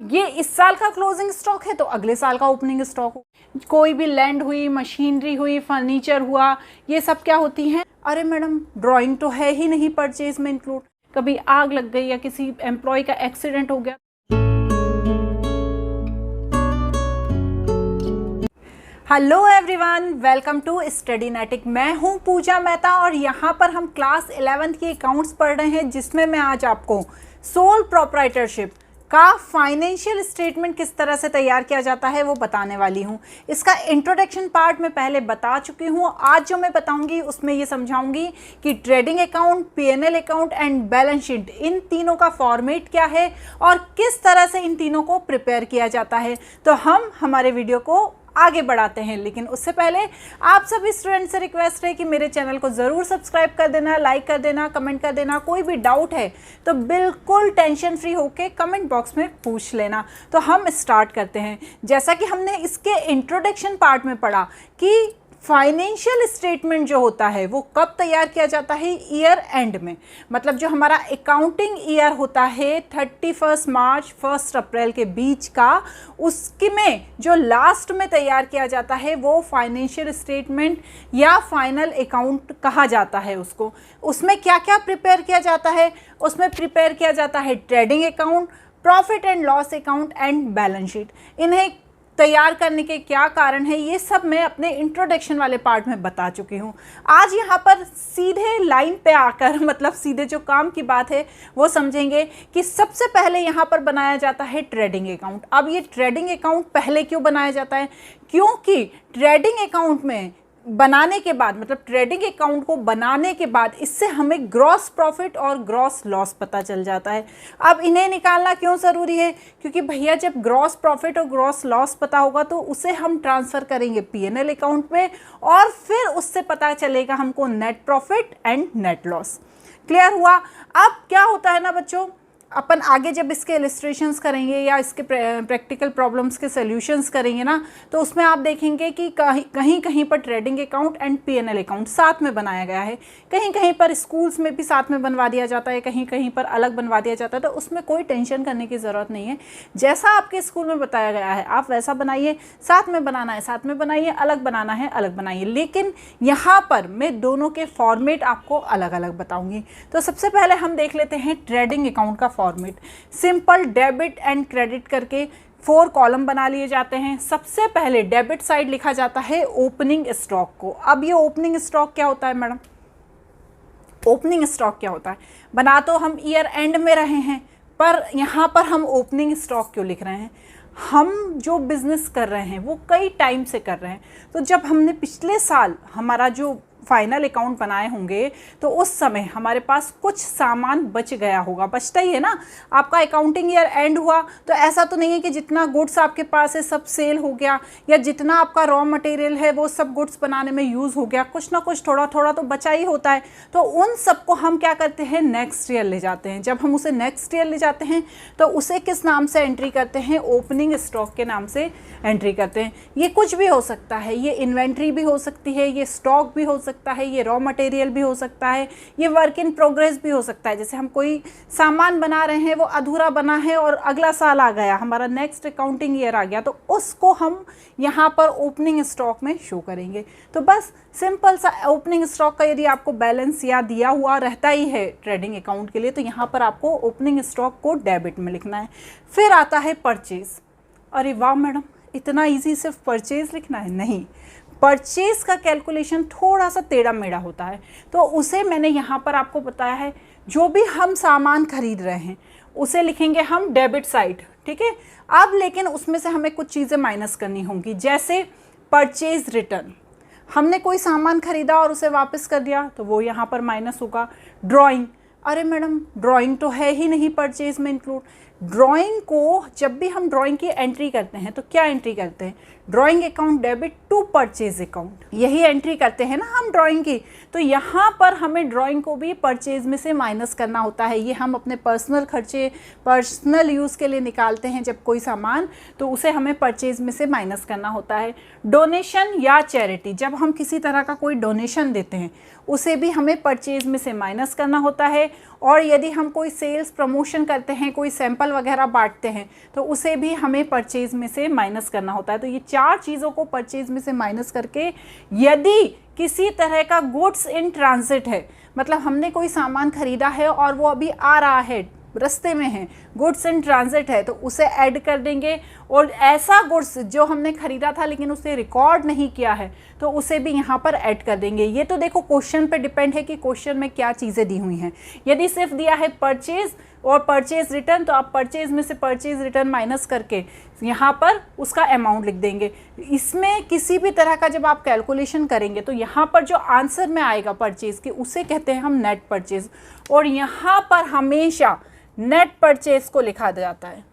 ये इस साल का क्लोजिंग स्टॉक है तो अगले साल का ओपनिंग स्टॉक हो। कोई भी लैंड हुई, मशीनरी हुई, फर्नीचर हुआ, ये सब क्या होती हैं? अरे मैडम ड्राइंग तो है ही नहीं परचेज में इंक्लूड। कभी आग लग गई या किसी एम्प्लॉय का एक्सीडेंट हो गया। Hello everyone, welcome to Studynetic. मैं हूं पूजा मेहता और यहाँ पर हम क्लास 11th की अकाउंट्स पढ़ रहे हैं, जिसमें मैं आज आपको सोल प्रोप्राइटरशिप का फाइनेंशियल स्टेटमेंट किस तरह से तैयार किया जाता है वो बताने वाली हूँ। इसका इंट्रोडक्शन पार्ट मैं पहले बता चुकी हूँ। आज जो मैं बताऊँगी उसमें ये समझाऊंगी कि trading account, PNL account and balance sheet, इन तीनों का फॉर्मेट क्या है और किस तरह से इन तीनों को प्रिपेयर किया जाता है। तो हम हमारे वीडियो को आगे बढ़ाते हैं, लेकिन उससे पहले आप सभी स्टूडेंट से रिक्वेस्ट है कि मेरे चैनल को ज़रूर सब्सक्राइब कर देना, लाइक कर देना, कमेंट कर देना। कोई भी डाउट है तो बिल्कुल टेंशन फ्री होके कमेंट बॉक्स में पूछ लेना। तो हम स्टार्ट करते हैं। जैसा कि हमने इसके इंट्रोडक्शन पार्ट में पढ़ा कि फाइनेंशियल स्टेटमेंट जो होता है वो कब तैयार किया जाता है? ईयर एंड में। मतलब जो हमारा अकाउंटिंग ईयर होता है 31 मार्च 1 अप्रैल के बीच का, उसके में जो लास्ट में तैयार किया जाता है वो फाइनेंशियल स्टेटमेंट या फाइनल अकाउंट कहा जाता है उसको। उसमें क्या क्या प्रिपेयर किया जाता है? उसमें प्रिपेयर किया जाता है trading account, profit and loss account and balance sheet. इन्हें तैयार करने के क्या कारण है ये सब मैं अपने इंट्रोडक्शन वाले पार्ट में बता चुकी हूँ। आज यहाँ पर सीधे लाइन पे आकर, मतलब सीधे जो काम की बात है वो समझेंगे कि सबसे पहले यहाँ पर बनाया जाता है ट्रेडिंग अकाउंट। अब ये ट्रेडिंग अकाउंट पहले क्यों बनाया जाता है? क्योंकि ट्रेडिंग अकाउंट में बनाने के बाद, मतलब ट्रेडिंग अकाउंट को बनाने के बाद इससे हमें ग्रॉस प्रॉफिट और ग्रॉस लॉस पता चल जाता है। अब इन्हें निकालना क्यों ज़रूरी है? क्योंकि भैया जब ग्रॉस प्रॉफिट और ग्रॉस लॉस पता होगा तो उसे हम ट्रांसफ़र करेंगे पीएनएल अकाउंट में और फिर उससे पता चलेगा हमको net profit and net loss. Clear हुआ? अब क्या होता है ना बच्चों, अपन आगे जब इसके इलिस्ट्रेशंस करेंगे या इसके प्रैक्टिकल प्रॉब्लम्स के सॉल्यूशंस करेंगे ना, तो उसमें आप देखेंगे कि कहीं कहीं पर trading account and PNL account साथ में बनाया गया है। कहीं कहीं पर स्कूल्स में भी साथ में बनवा दिया जाता है, कहीं कहीं पर अलग बनवा दिया जाता है। तो उसमें कोई टेंशन करने की ज़रूरत नहीं है। जैसा आपके स्कूल में बताया गया है आप वैसा बनाइए। साथ में बनाना है साथ में बनाइए, अलग बनाना है अलग बनाइए। लेकिन यहाँ पर मैं दोनों के फॉर्मेट आपको अलग अलग बताऊँगी। तो सबसे पहले हम देख लेते हैं ट्रेडिंग अकाउंट का format. Simple debit and credit करके 4 कॉलम बना लिए जाते हैं। सबसे पहले डेबिट साइड लिखा जाता है ओपनिंग स्टॉक को। अब ये ओपनिंग स्टॉक क्या होता है मैडम? ओपनिंग स्टॉक क्या होता है? बना तो हम ईयर एंड में रहे हैं, पर यहाँ पर हम ओपनिंग स्टॉक क्यों लिख रहे हैं? हम जो बिजनेस कर रहे हैं वो कई टाइम से कर रहे हैं। तो जब हमने पिछले साल हमारा जो फाइनल अकाउंट बनाए होंगे तो उस समय हमारे पास कुछ सामान बच गया होगा। बचता ही है ना। आपका अकाउंटिंग ईयर एंड हुआ तो ऐसा तो नहीं है कि जितना गुड्स आपके पास है सब सेल हो गया, या जितना आपका रॉ मटेरियल है वो सब गुड्स बनाने में यूज़ हो गया। कुछ ना कुछ थोड़ा थोड़ा तो बचा ही होता है। तो उन सबको हम क्या करते हैं? नेक्स्ट ईयर ले जाते हैं। जब हम उसे नेक्स्ट ईयर ले जाते हैं तो उसे किस नाम से एंट्री करते हैं? ओपनिंग स्टॉक के नाम से एंट्री करते हैं। ये कुछ भी हो सकता है, ये इन्वेंट्री भी हो सकती है, ये स्टॉक भी हो सकता है, ये रॉ मटेरियल भी हो सकता है, ये वर्क इन प्रोग्रेस भी हो सकता है। जैसे हम कोई सामान बना रहे हैं, वो अधूरा बना है और अगला साल आ गया, हमारा नेक्स्ट अकाउंटिंग ईयर आ गया, तो उसको हम यहाँ पर ओपनिंग स्टॉक में शो करेंगे। तो बस सिंपल सा ओपनिंग स्टॉक का यदि आपको बैलेंस या दिया हुआ रहता ही है ट्रेडिंग अकाउंट के लिए, तो यहाँ पर आपको ओपनिंग स्टॉक को डेबिट में लिखना है। फिर आता है परचेज। अरे वाह मैडम, इतना ईजी सिर्फ परचेज लिखना है? नहीं, परचेज का कैलकुलेशन थोड़ा सा टेढ़ा मेढ़ा होता है। तो उसे मैंने यहाँ पर आपको बताया है, जो भी हम सामान खरीद रहे हैं उसे लिखेंगे हम डेबिट साइड, ठीक है। अब लेकिन उसमें से हमें कुछ चीज़ें माइनस करनी होंगी, जैसे परचेज रिटर्न। हमने कोई सामान खरीदा और उसे वापस कर दिया तो वो यहाँ पर माइनस होगा। ड्राइंग, अरे मैडम ड्राइंग तो है ही नहीं परचेज में इंक्लूड। ड्राइंग को जब भी हम ड्राइंग की एंट्री करते हैं तो क्या एंट्री करते हैं? Drawing account debit to purchase account, यही एंट्री करते हैं ना हम ड्राइंग की। तो यहाँ पर हमें ड्राइंग को भी परचेज में से माइनस करना होता है। ये हम अपने पर्सनल खर्चे, पर्सनल यूज़ के लिए निकालते हैं जब कोई सामान, तो उसे हमें परचेज में से माइनस करना होता है। डोनेशन या चैरिटी, जब हम किसी तरह का कोई डोनेशन देते हैं उसे भी हमें परचेज में से माइनस करना होता है। और यदि हम कोई सेल्स प्रमोशन करते हैं, कोई सैंपल वगैरह बांटते हैं तो उसे भी हमें परचेज में से माइनस करना होता है। तो ये 4 चीज़ों को परचेज में से माइनस करके यदि किसी तरह का गुड्स इन ट्रांजिट है, मतलब हमने कोई सामान खरीदा है और वो अभी आ रहा है, रास्ते में है, गुड्स इन ट्रांजिट है, तो उसे ऐड कर देंगे। और ऐसा गुड्स जो हमने खरीदा था लेकिन उसे रिकॉर्ड नहीं किया है तो उसे भी यहाँ पर ऐड कर देंगे। ये तो देखो क्वेश्चन पे डिपेंड है कि क्वेश्चन में क्या चीज़ें दी हुई हैं। यदि सिर्फ दिया है परचेज और परचेज रिटर्न तो आप परचेज में से परचेज रिटर्न माइनस करके यहाँ पर उसका अमाउंट लिख देंगे। इसमें किसी भी तरह का जब आप कैलकुलेशन करेंगे तो यहाँ पर जो आंसर में आएगा परचेज के उसे कहते हैं हम नेट परचेज, और यहाँ पर हमेशा नेट परचेज को लिखा जाता है,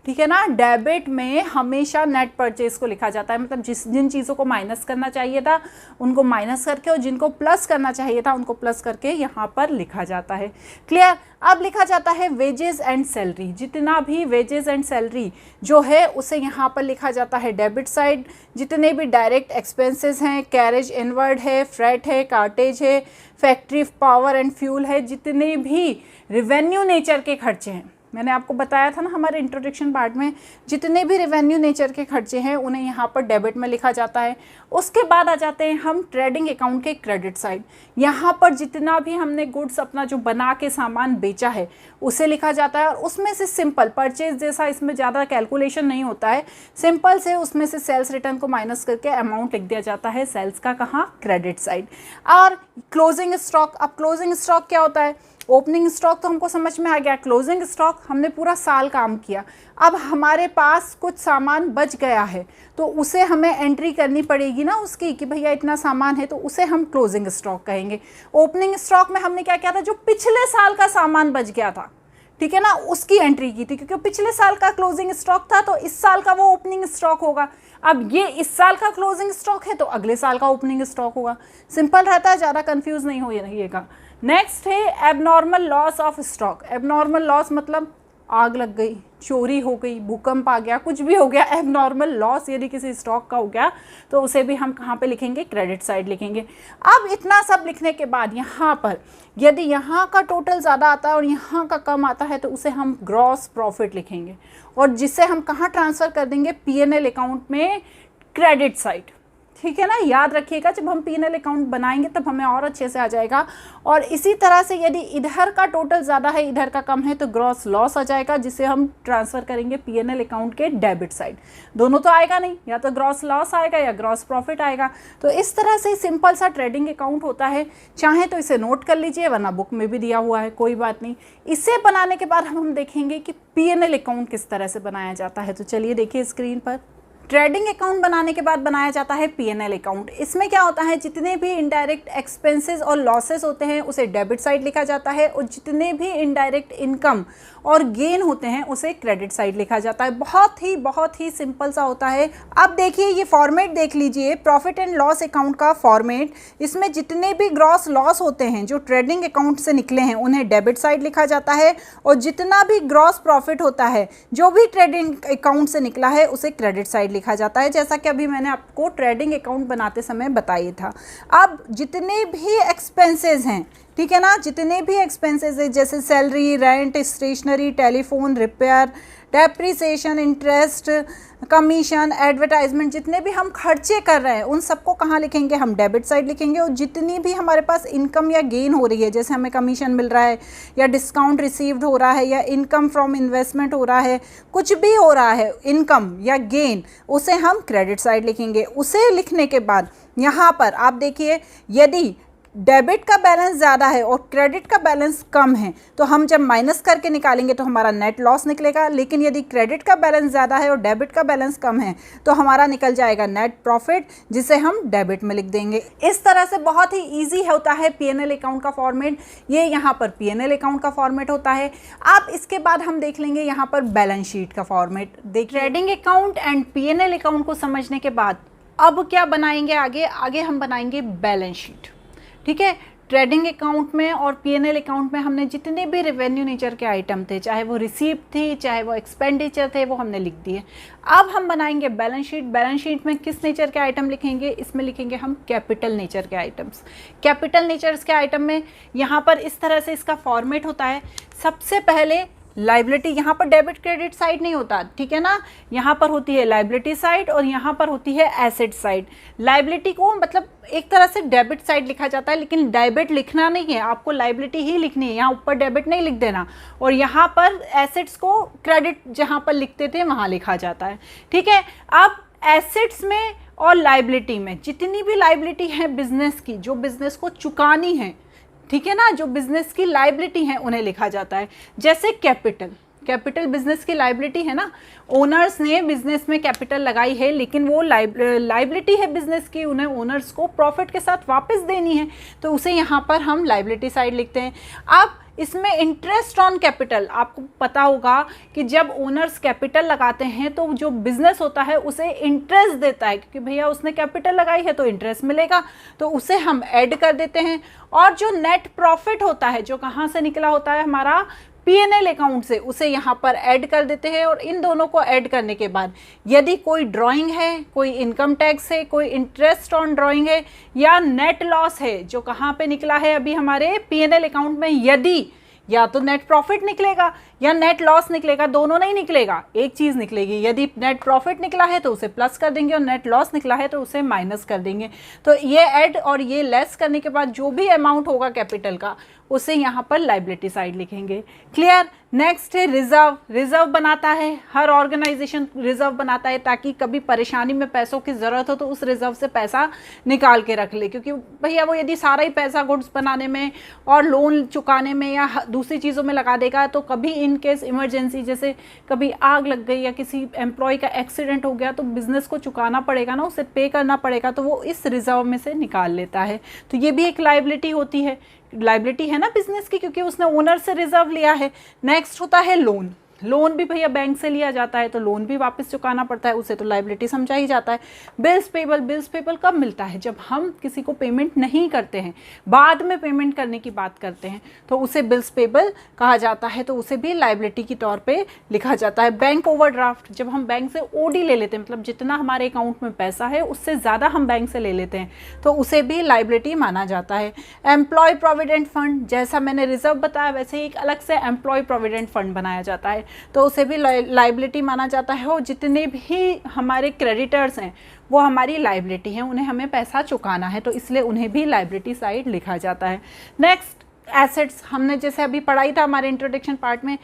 ठीक है ना। डेबिट में हमेशा नेट परचेज को लिखा जाता है, मतलब जिन चीज़ों को माइनस करना चाहिए था उनको माइनस करके और जिनको प्लस करना चाहिए था उनको प्लस करके यहाँ पर लिखा जाता है। क्लियर। अब लिखा जाता है वेजेस एंड सैलरी। जितना भी वेजेस एंड सैलरी जो है उसे यहाँ पर लिखा जाता है डेबिट साइड। जितने भी डायरेक्ट एक्सपेंसेस हैं, कैरेज इनवर्ड है, फ्रेट है, कार्टेज है, फैक्ट्री पावर एंड फ्यूल है, जितने भी रिवेन्यू नेचर के खर्चे हैं, मैंने आपको बताया था ना हमारे इंट्रोडक्शन पार्ट में, जितने भी रेवेन्यू नेचर के खर्चे हैं उन्हें यहाँ पर डेबिट में लिखा जाता है। उसके बाद आ जाते हैं हम ट्रेडिंग अकाउंट के क्रेडिट साइड। यहाँ पर जितना भी हमने गुड्स अपना जो बना के सामान बेचा है उसे लिखा जाता है, और उसमें से सिंपल परचेज जैसा इसमें ज़्यादा कैलकुलेशन नहीं होता है, सिंपल से उसमें से सेल्स रिटर्न को माइनस करके अमाउंट लिख दिया जाता है सेल्स का, कहाँ, क्रेडिट साइड। और क्लोजिंग स्टॉक, अब क्लोजिंग स्टॉक क्या होता है? ओपनिंग स्टॉक तो हमको समझ में आ गया, क्लोजिंग स्टॉक हमने पूरा साल काम किया, अब हमारे पास कुछ सामान बच गया है तो उसे हमें एंट्री करनी पड़ेगी ना उसकी कि भैया इतना सामान है, तो उसे हम क्लोजिंग स्टॉक कहेंगे। ओपनिंग स्टॉक में हमने क्या किया था, जो पिछले साल का सामान बच गया था, ठीक है ना, उसकी एंट्री की थी, क्योंकि पिछले साल का क्लोजिंग स्टॉक था तो इस साल का वो ओपनिंग स्टॉक होगा। अब ये इस साल का क्लोजिंग स्टॉक है तो अगले साल का ओपनिंग स्टॉक होगा। सिंपल रहता है, ज़्यादा कंफ्यूज नहीं होइएगा। नेक्स्ट है abnormal loss of stock. Abnormal loss मतलब आग लग गई, चोरी हो गई, भूकंप आ गया, कुछ भी हो गया, एबनॉर्मल लॉस यदि किसी स्टॉक का हो गया तो उसे भी हम कहाँ पे लिखेंगे, क्रेडिट साइड लिखेंगे। अब इतना सब लिखने के बाद यहाँ पर यदि यहाँ का टोटल ज़्यादा आता है और यहाँ का कम आता है तो उसे हम ग्रॉस प्रॉफिट लिखेंगे, और जिसे हम कहाँ ट्रांसफ़र कर देंगे, P&L अकाउंट में क्रेडिट साइड, ठीक है ना। याद रखिएगा जब हम P&L अकाउंट बनाएंगे तब हमें और अच्छे से आ जाएगा। और इसी तरह से यदि इधर का टोटल ज़्यादा है इधर का कम है तो ग्रॉस लॉस आ जाएगा, जिसे हम ट्रांसफ़र करेंगे P&L अकाउंट के डेबिट साइड। दोनों तो आएगा नहीं, या तो ग्रॉस लॉस आएगा या ग्रॉस प्रॉफिट आएगा। तो इस तरह से सिंपल सा ट्रेडिंग अकाउंट होता है। चाहे तो इसे नोट कर लीजिए, वरना बुक में भी दिया हुआ है, कोई बात नहीं। इसे बनाने के बाद हम देखेंगे कि P&L अकाउंट किस तरह से बनाया जाता है। तो चलिए देखिए स्क्रीन पर। ट्रेडिंग अकाउंट बनाने के बाद बनाया जाता है P&L अकाउंट। इसमें क्या होता है, जितने भी इनडायरेक्ट एक्सपेंसेस और लॉसेस होते हैं उसे डेबिट साइड लिखा जाता है, और जितने भी इनडायरेक्ट इनकम और गेन होते हैं उसे क्रेडिट साइड लिखा जाता है। बहुत ही सिंपल सा होता है। अब देखिए ये फॉर्मेट देख लीजिए, प्रॉफिट एंड लॉस अकाउंट का फॉर्मेट। इसमें जितने भी ग्रॉस लॉस होते हैं जो ट्रेडिंग अकाउंट से निकले हैं उन्हें डेबिट साइड लिखा जाता है, और जितना भी ग्रॉस प्रॉफिट होता है जो भी ट्रेडिंग अकाउंट से निकला है उसे क्रेडिट साइड लिखा जाता है, जैसा कि अभी मैंने आपको ट्रेडिंग अकाउंट बनाते समय बताया था। अब जितने भी एक्सपेंसेस हैं, ठीक है ना, जितने भी एक्सपेंसेस है जैसे salary, rent, stationery, telephone, repair, depreciation, interest, commission, advertisement, जितने भी हम खर्चे कर रहे हैं उन सबको कहाँ लिखेंगे, हम डेबिट साइड लिखेंगे। और जितनी भी हमारे पास इनकम या गेन हो रही है, जैसे हमें कमीशन मिल रहा है या डिस्काउंट रिसीव्ड हो रहा है या इनकम फ्रॉम इन्वेस्टमेंट हो रहा है, कुछ भी हो रहा है इनकम या गेन, उसे हम क्रेडिट साइड लिखेंगे। उसे लिखने के बाद यहाँ पर आप देखिए, यदि डेबिट का बैलेंस ज़्यादा है और क्रेडिट का बैलेंस कम है तो हम जब माइनस करके निकालेंगे तो हमारा नेट लॉस निकलेगा। लेकिन यदि क्रेडिट का बैलेंस ज़्यादा है और डेबिट का बैलेंस कम है तो हमारा निकल जाएगा नेट प्रॉफिट, जिसे हम डेबिट में लिख देंगे। इस तरह से बहुत ही ईजी होता है P&L अकाउंट का फॉर्मेट। ये यहाँ पर P&L अकाउंट का फॉर्मेट होता है। अब इसके बाद हम देख लेंगे यहाँ पर बैलेंस शीट का format. Trading account and P&L account को समझने के बाद अब क्या बनाएंगे, आगे हम बनाएंगे बैलेंस शीट, ठीक है। ट्रेडिंग अकाउंट में और P&L अकाउंट में हमने जितने भी रेवेन्यू नेचर के आइटम थे, चाहे वो रिसीप्ट थी चाहे वो एक्सपेंडिचर थे, वो हमने लिख दिए। अब हम बनाएंगे बैलेंस शीट। बैलेंस शीट में किस नेचर के आइटम लिखेंगे, इसमें लिखेंगे हम कैपिटल नेचर के आइटम्स। कैपिटल नेचर्स के आइटम में यहाँ पर इस तरह से इसका फॉर्मेट होता है। सबसे पहले लाइबिलिटी, यहाँ पर डेबिट क्रेडिट साइड नहीं होता, ठीक है ना, यहाँ पर होती है लाइबिलिटी साइड और यहाँ पर होती है एसेट साइड। लाइबिलिटी को मतलब एक तरह से डेबिट साइड लिखा जाता है, लेकिन डेबिट लिखना नहीं है, आपको लाइबिलिटी ही लिखनी है, यहाँ ऊपर डेबिट नहीं लिख देना। और यहाँ पर एसेट्स को क्रेडिट जहाँ पर लिखते थे वहाँ लिखा जाता है, ठीक है। अब एसेट्स में और लाइबिलिटी में जितनी भी लाइबिलिटी है बिजनेस की, जो बिजनेस को चुकानी है, ठीक है ना, जो बिजनेस की लाइबिलिटी है उन्हें लिखा जाता है। जैसे कैपिटल, कैपिटल बिजनेस की लाइबिलिटी है ना, ओनर्स ने बिजनेस में कैपिटल लगाई है, लेकिन वो लाइबिलिटी है बिजनेस की, उन्हें ओनर्स को प्रॉफिट के साथ वापस देनी है, तो उसे यहाँ पर हम लाइबिलिटी साइड लिखते हैं। अब इसमें इंटरेस्ट ऑन कैपिटल, आपको पता होगा कि जब ओनर्स कैपिटल लगाते हैं तो जो बिजनेस होता है उसे इंटरेस्ट देता है, क्योंकि भैया उसने कैपिटल लगाई है तो इंटरेस्ट मिलेगा, तो उसे हम ऐड कर देते हैं। और जो नेट प्रॉफिट होता है, जो कहाँ से निकला होता है हमारा P&L अकाउंट से, उसे यहाँ पर ऐड कर देते हैं। और इन दोनों को ऐड करने के बाद यदि कोई ड्राइंग है, कोई इनकम टैक्स है, कोई इंटरेस्ट ऑन ड्राइंग है, या नेट लॉस है जो कहाँ पे निकला है अभी हमारे P&L अकाउंट में, यदि या तो नेट प्रॉफिट निकलेगा या नेट लॉस निकलेगा, दोनों नहीं निकलेगा, एक चीज़ निकलेगी। यदि नेट प्रॉफिट निकला है तो उसे प्लस कर देंगे और नेट लॉस निकला है तो उसे माइनस कर देंगे। तो ये ऐड और ये लेस करने के बाद जो भी अमाउंट होगा कैपिटल का, उसे यहाँ पर लाइबिलिटी साइड लिखेंगे। क्लियर। नेक्स्ट है रिजर्व। रिजर्व बनाता है, हर ऑर्गेनाइजेशन रिजर्व बनाता है ताकि कभी परेशानी में पैसों की ज़रूरत हो तो उस रिजर्व से पैसा निकाल के रख ले, क्योंकि भैया वो यदि सारा ही पैसा गुड्स बनाने में और लोन चुकाने में या दूसरी चीज़ों में लगा देगा तो कभी इन केस इमरजेंसी, जैसे कभी आग लग गई या किसी एम्प्लॉय का एक्सीडेंट हो गया तो बिजनेस को चुकाना पड़ेगा ना, उसे पे करना पड़ेगा, तो वो इस रिजर्व में से निकाल लेता है। तो ये भी एक लाइबिलिटी होती है, लाइबिलिटी है ना बिजनेस की, क्योंकि उसने ओनर से रिजर्व लिया है। नेक्स्ट होता है लोन। लोन भी भैया बैंक से लिया जाता है तो लोन भी वापस चुकाना पड़ता है, उसे तो लाइबिलिटी समझा ही जाता है। Bills payable. बिल्स पेबल कब मिलता है? जब हम किसी को पेमेंट नहीं करते हैं, बाद में पेमेंट करने की बात करते हैं, तो उसे बिल्स पेबल कहा जाता है, तो उसे भी लाइबिलिटी के तौर पे लिखा जाता है। Bank overdraft. जब हम बैंक से ओडी ले लेते हैं, मतलब जितना हमारे अकाउंट में पैसा है उससे ज़्यादा हम बैंक से ले लेते हैं, तो उसे भी लाइबिलिटी माना जाता है। Employ provident fund. जैसा मैंने रिजर्व बताया वैसे एक अलग से एम्प्लॉय प्रोविडेंट फंड बनाया जाता है, तो उसे भी लाइबिलिटी माना जाता है। और जितने भी हमारे क्रेडिटर्स हैं वो हमारी लाइबिलिटी हैं, उन्हें हमें पैसा चुकाना है, तो इसलिए उन्हें भी लाइबिलिटी साइड लिखा जाता है। Next assets. हमने जैसे अभी पढ़ाई था हमारे इंट्रोडक्शन पार्ट में,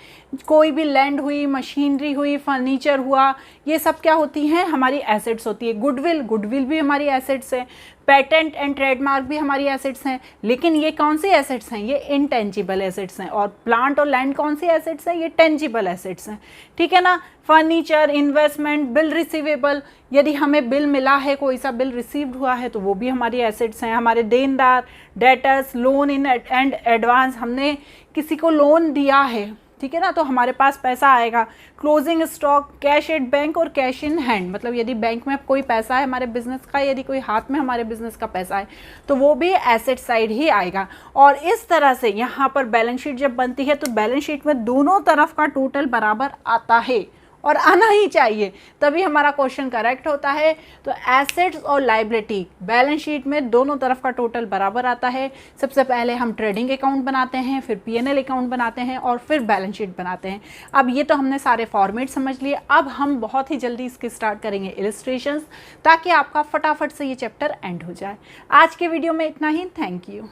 कोई भी लैंड हुई, मशीनरी हुई, फर्नीचर हुआ, ये सब क्या होती हैं? हमारी एसेट्स होती है। गुडविल। गुडविल भी हमारी एसेट्स है। पेटेंट एंड ट्रेडमार्क भी हमारी एसेट्स हैं। लेकिन ये कौन सी एसेट्स हैं? ये इनटेंजिबल एसेट्स हैं। और प्लांट और लैंड कौन सी एसेट्स हैं? ये टेंजिबल एसेट्स हैं, ठीक है ना। Furniture, investment, bill receivable. यदि हमें बिल मिला है, कोई सा बिल रिसीव्ड हुआ है, तो वो भी हमारी एसेट्स हैं। हमारे देनदार, debtors, loan in and advance. हमने किसी को लोन दिया है, ठीक है ना, तो हमारे पास पैसा आएगा। Closing stock, cash at bank और कैश इन हैंड, मतलब यदि बैंक में कोई पैसा है हमारे बिजनेस का, यदि कोई हाथ में हमारे बिजनेस का पैसा है तो वो भी एसेट साइड ही आएगा। और इस तरह से यहाँ पर बैलेंस शीट जब बनती है तो बैलेंस शीट में दोनों तरफ का टोटल बराबर आता है और आना ही चाहिए, तभी हमारा क्वेश्चन करेक्ट होता है। तो एसेट्स और लाइबिलिटी बैलेंस शीट में दोनों तरफ का टोटल बराबर आता है। सबसे पहले हम ट्रेडिंग अकाउंट बनाते हैं, फिर P&L अकाउंट बनाते हैं और फिर बैलेंस शीट बनाते हैं। अब ये तो हमने सारे फॉर्मेट समझ लिए। अब हम बहुत ही जल्दी इसके स्टार्ट करेंगे इलस्ट्रेशंस, ताकि आपका फटाफट से ये चैप्टर एंड हो जाए। आज के वीडियो में इतना ही। Thank you.